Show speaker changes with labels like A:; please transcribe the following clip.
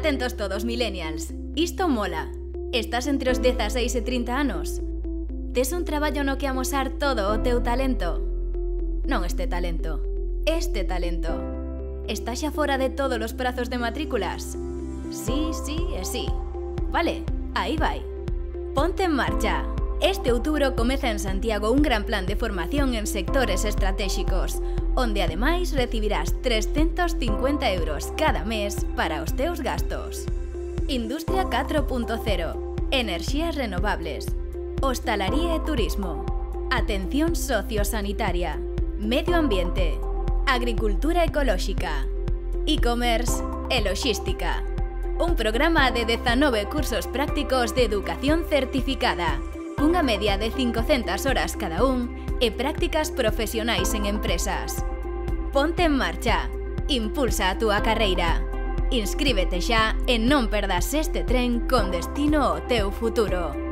A: Atentos todos, millennials. Isto mola. Estás entre os 16 e 30 anos? Tes un traballo no que amosar todo o teu talento? Non este talento. Estás xa fora de todos os prazos de matrículas? Sí e sí. Vale, aí vai. Ponte en marcha. Este outubro comeza en Santiago un gran plan de formación en sectores estratégicos, onde ademais recibirás 350 euros cada mes para os teus gastos. Industria 4.0, enerxías renovables, hostalaría e turismo, atención sociosanitaria, medio ambiente, agricultura ecolóxica, e-commerce e loxística. Un programa de 19 cursos prácticos de educación certificada, cunha media de 500 horas cada un e prácticas profesionais en empresas. Ponte en marcha, impulsa a túa carreira. Inscríbete xa e non perdas este tren con destino ao teu futuro.